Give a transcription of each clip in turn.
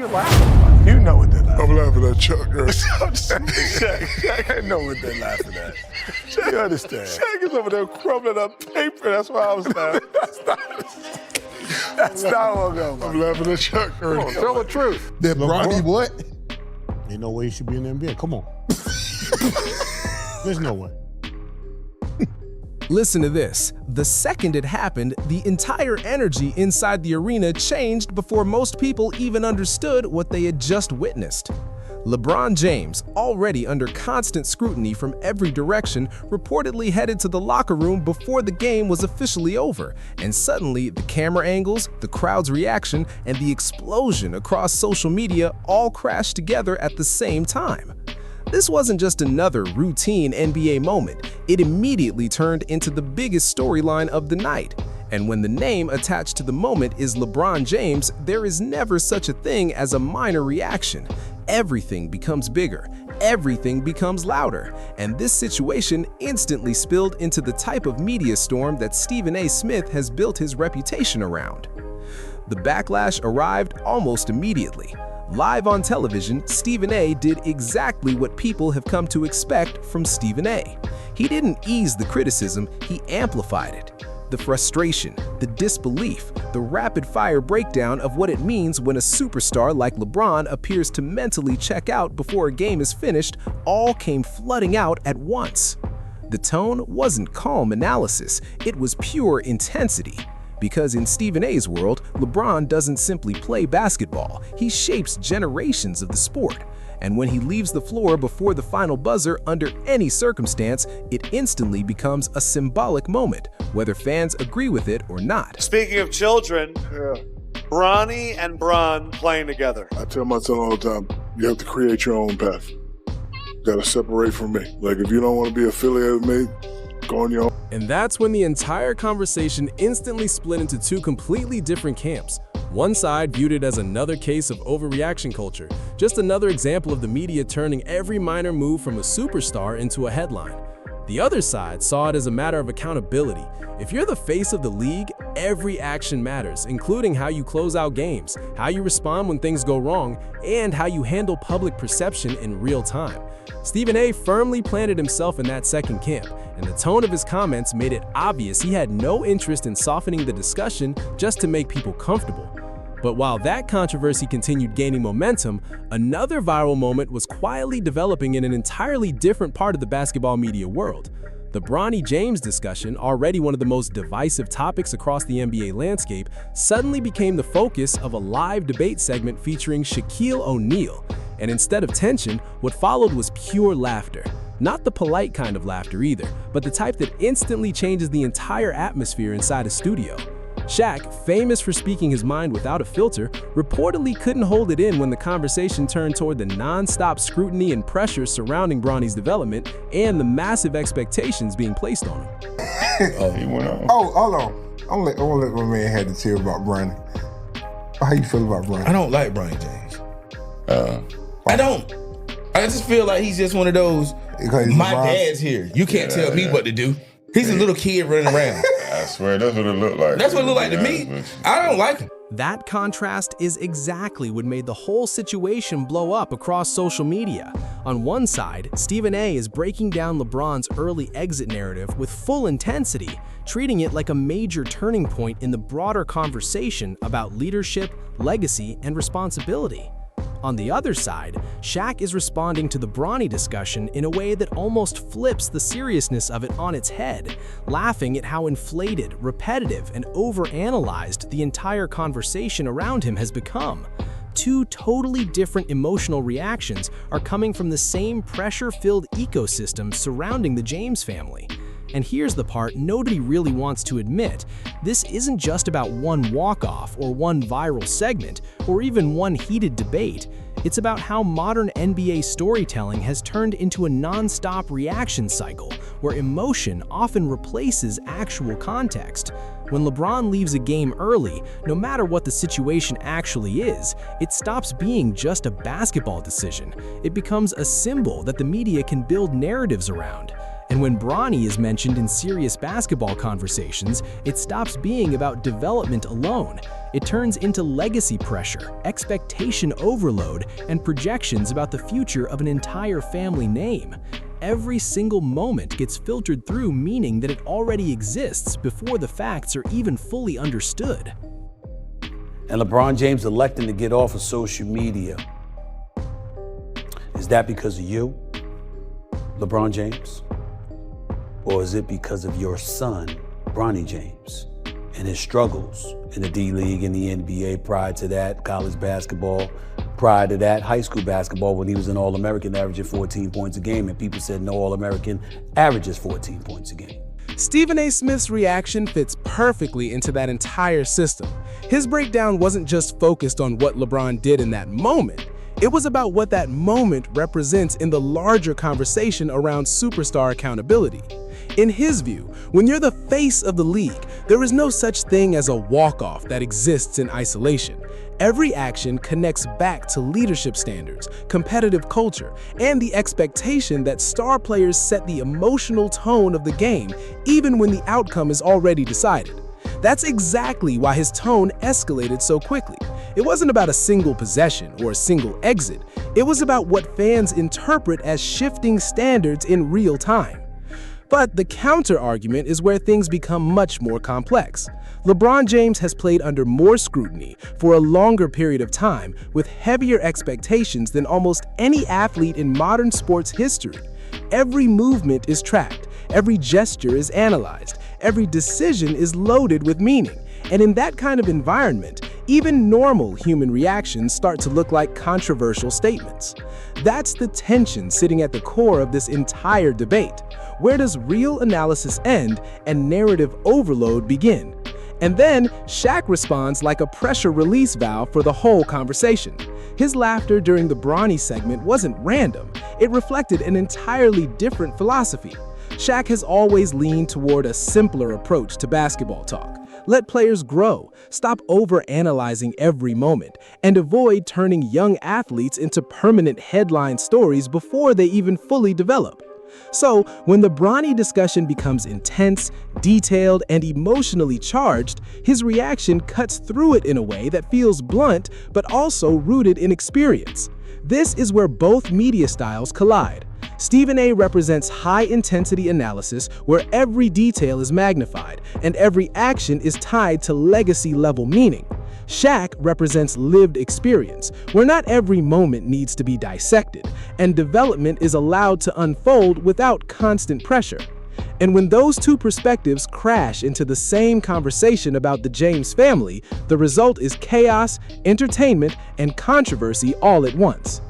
you laughing? You know what they're laughing. I'm laughing at Chuck. Shaq, I know what they're laughing at. You understand? Shaq is over there crumbling up paper. That's why I was laughing. That's not what I'm I'm laughing at Chuck. Come on, tell the truth. That Bronny what? Ain't no way he should be in the NBA. Come on. There's no way. Listen to this. The second it happened, the entire energy inside the arena changed before most people even understood what they had just witnessed. LeBron James, already under constant scrutiny from every direction, reportedly headed to the locker room before the game was officially over, and suddenly the camera angles, the crowd's reaction, and the explosion across social media all crashed together at the same time. This wasn't just another routine NBA moment, it immediately turned into the biggest storyline of the night. And when the name attached to the moment is LeBron James, there is never such a thing as a minor reaction. Everything becomes bigger, everything becomes louder, and this situation instantly spilled into the type of media storm that Stephen A. Smith has built his reputation around. The backlash arrived almost immediately. Live on television, Stephen A. did exactly what people have come to expect from Stephen A. He didn't ease the criticism, he amplified it. The frustration, the disbelief, the rapid-fire breakdown of what it means when a superstar like LeBron appears to mentally check out before a game is finished all came flooding out at once. The tone wasn't calm analysis, it was pure intensity. Because in Stephen A.'s world, LeBron doesn't simply play basketball, he shapes generations of the sport. And when he leaves the floor before the final buzzer under any circumstance, it instantly becomes a symbolic moment, whether fans agree with it or not. Speaking of children, Bronny and Bron playing together. I tell my son all the time, you have to create your own path. You gotta separate from me. Like, if you don't want to be affiliated with me, go on your own. And that's when the entire conversation instantly split into two completely different camps. One side viewed it as another case of overreaction culture, just another example of the media turning every minor move from a superstar into a headline. The other side saw it as a matter of accountability. If you're the face of the league, every action matters, including how you close out games, how you respond when things go wrong, and how you handle public perception in real time. Stephen A. firmly planted himself in that second camp, and the tone of his comments made it obvious he had no interest in softening the discussion just to make people comfortable. But while that controversy continued gaining momentum, another viral moment was quietly developing in an entirely different part of the basketball media world. The Bronny James discussion, already one of the most divisive topics across the NBA landscape, suddenly became the focus of a live debate segment featuring Shaquille O'Neal. And instead of tension, what followed was pure laughter. Not the polite kind of laughter either, but the type that instantly changes the entire atmosphere inside a studio. Shaq, famous for speaking his mind without a filter, reportedly couldn't hold it in when the conversation turned toward the non-stop scrutiny and pressure surrounding Bronny's development and the massive expectations being placed on him. He went on. Oh, hold on. I'm gonna let my man have the tear about Bronny. How you feel about Bronny? I don't like Bronny James. I don't. I just feel like he's just one of those, my dad's here. You can't tell me what to do. He's a little kid running around. I swear, that's what it looked like. That's what it looked like to me. I don't like him. That contrast is exactly what made the whole situation blow up across social media. On one side, Stephen A. is breaking down LeBron's early exit narrative with full intensity, treating it like a major turning point in the broader conversation about leadership, legacy, and responsibility. On the other side, Shaq is responding to the Bronny discussion in a way that almost flips the seriousness of it on its head, laughing at how inflated, repetitive, and overanalyzed the entire conversation around him has become. Two totally different emotional reactions are coming from the same pressure-filled ecosystem surrounding the James family. And here's the part nobody really wants to admit. This isn't just about one walk-off or one viral segment or even one heated debate. It's about how modern NBA storytelling has turned into a non-stop reaction cycle where emotion often replaces actual context. When LeBron leaves a game early, no matter what the situation actually is, it stops being just a basketball decision. It becomes a symbol that the media can build narratives around. And when Bronny is mentioned in serious basketball conversations, it stops being about development alone. It turns into legacy pressure, expectation overload, and projections about the future of an entire family name. Every single moment gets filtered through meaning that it already exists before the facts are even fully understood. And LeBron James electing to get off of social media, is that because of you, LeBron James? Or is it because of your son, Bronny James, and his struggles in the D-League and the NBA prior to that, college basketball, prior to that, high school basketball when he was an All-American averaging 14 points a game, and people said no All-American averages 14 points a game. Stephen A. Smith's reaction fits perfectly into that entire system. His breakdown wasn't just focused on what LeBron did in that moment. It was about what that moment represents in the larger conversation around superstar accountability. In his view, when you're the face of the league, there is no such thing as a walk-off that exists in isolation. Every action connects back to leadership standards, competitive culture, and the expectation that star players set the emotional tone of the game even when the outcome is already decided. That's exactly why his tone escalated so quickly. It wasn't about a single possession or a single exit. It was about what fans interpret as shifting standards in real time. But the counter-argument is where things become much more complex. LeBron James has played under more scrutiny for a longer period of time with heavier expectations than almost any athlete in modern sports history. Every movement is tracked, every gesture is analyzed, every decision is loaded with meaning. And in that kind of environment, even normal human reactions start to look like controversial statements. That's the tension sitting at the core of this entire debate. Where does real analysis end and narrative overload begin? And then Shaq responds like a pressure release valve for the whole conversation. His laughter during the Bronny segment wasn't random. It reflected an entirely different philosophy. Shaq has always leaned toward a simpler approach to basketball talk. Let players grow, stop overanalyzing every moment, and avoid turning young athletes into permanent headline stories before they even fully develop. So, when the Bronny discussion becomes intense, detailed, and emotionally charged, his reaction cuts through it in a way that feels blunt but also rooted in experience. This is where both media styles collide. Stephen A. represents high-intensity analysis where every detail is magnified and every action is tied to legacy-level meaning. Shaq represents lived experience, where not every moment needs to be dissected, and development is allowed to unfold without constant pressure. And when those two perspectives crash into the same conversation about the James family, the result is chaos, entertainment, and controversy all at once.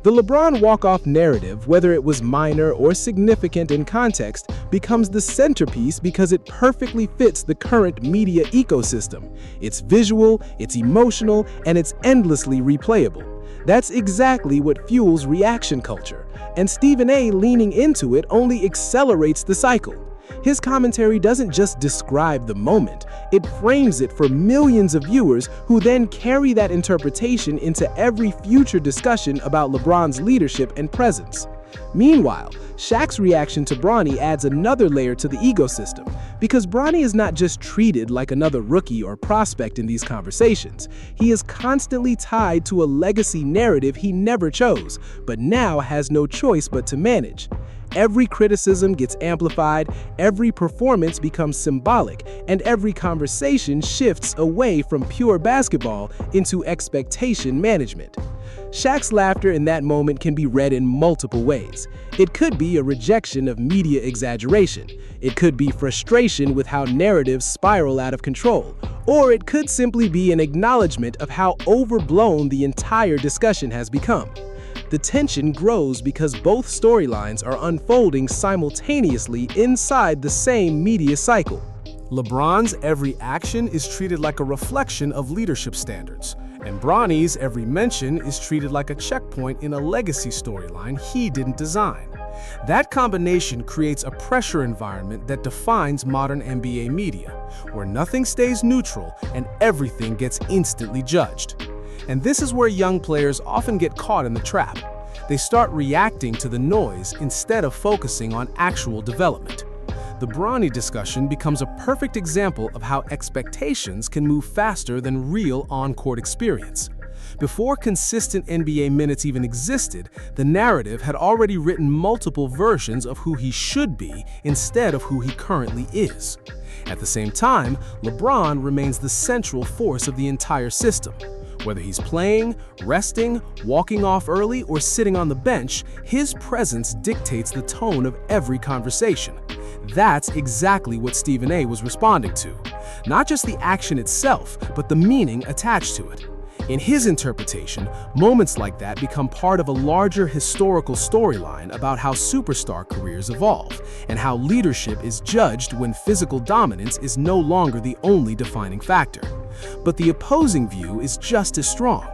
The LeBron walk-off narrative, whether it was minor or significant in context, becomes the centerpiece because it perfectly fits the current media ecosystem. It's visual, it's emotional, and it's endlessly replayable. That's exactly what fuels reaction culture, and Stephen A. leaning into it only accelerates the cycle. His commentary doesn't just describe the moment, it frames it for millions of viewers who then carry that interpretation into every future discussion about LeBron's leadership and presence. Meanwhile, Shaq's reaction to Bronny adds another layer to the ecosystem, because Bronny is not just treated like another rookie or prospect in these conversations. He is constantly tied to a legacy narrative he never chose, but now has no choice but to manage. Every criticism gets amplified, every performance becomes symbolic, and every conversation shifts away from pure basketball into expectation management. Shaq's laughter in that moment can be read in multiple ways. It could be a rejection of media exaggeration. It could be frustration with how narratives spiral out of control. Or it could simply be an acknowledgement of how overblown the entire discussion has become. The tension grows because both storylines are unfolding simultaneously inside the same media cycle. LeBron's every action is treated like a reflection of leadership standards, and Bronny's every mention is treated like a checkpoint in a legacy storyline he didn't design. That combination creates a pressure environment that defines modern NBA media, where nothing stays neutral and everything gets instantly judged. And this is where young players often get caught in the trap. They start reacting to the noise instead of focusing on actual development. The Bronny discussion becomes a perfect example of how expectations can move faster than real on-court experience. Before consistent NBA minutes even existed, the narrative had already written multiple versions of who he should be instead of who he currently is. At the same time, LeBron remains the central force of the entire system. Whether he's playing, resting, walking off early, or sitting on the bench, his presence dictates the tone of every conversation. That's exactly what Stephen A. was responding to. Not just the action itself, but the meaning attached to it. In his interpretation, moments like that become part of a larger historical storyline about how superstar careers evolve, and how leadership is judged when physical dominance is no longer the only defining factor. But the opposing view is just as strong.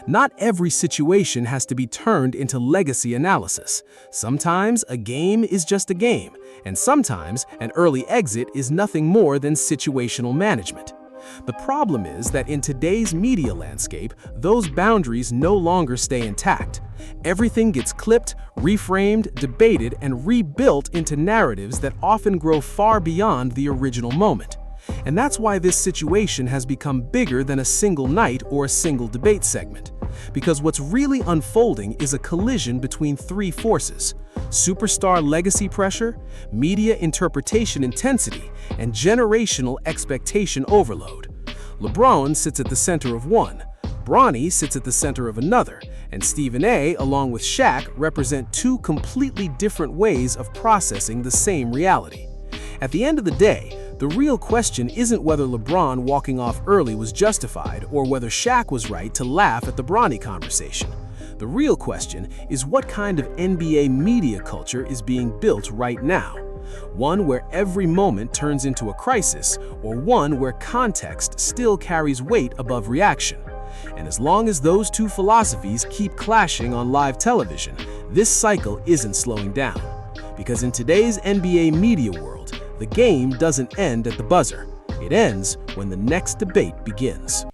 Not every situation has to be turned into legacy analysis. Sometimes a game is just a game, and sometimes an early exit is nothing more than situational management. The problem is that in today's media landscape, those boundaries no longer stay intact. Everything gets clipped, reframed, debated, and rebuilt into narratives that often grow far beyond the original moment. And that's why this situation has become bigger than a single night or a single debate segment. Because what's really unfolding is a collision between three forces: superstar legacy pressure, media interpretation intensity, and generational expectation overload. LeBron sits at the center of one, Bronny sits at the center of another, and Stephen A., along with Shaq, represent two completely different ways of processing the same reality. At the end of the day, the real question isn't whether LeBron walking off early was justified or whether Shaq was right to laugh at the Bronny conversation. The real question is what kind of NBA media culture is being built right now. One where every moment turns into a crisis, or one where context still carries weight above reaction. And as long as those two philosophies keep clashing on live television, this cycle isn't slowing down. Because in today's NBA media world, the game doesn't end at the buzzer. It ends when the next debate begins.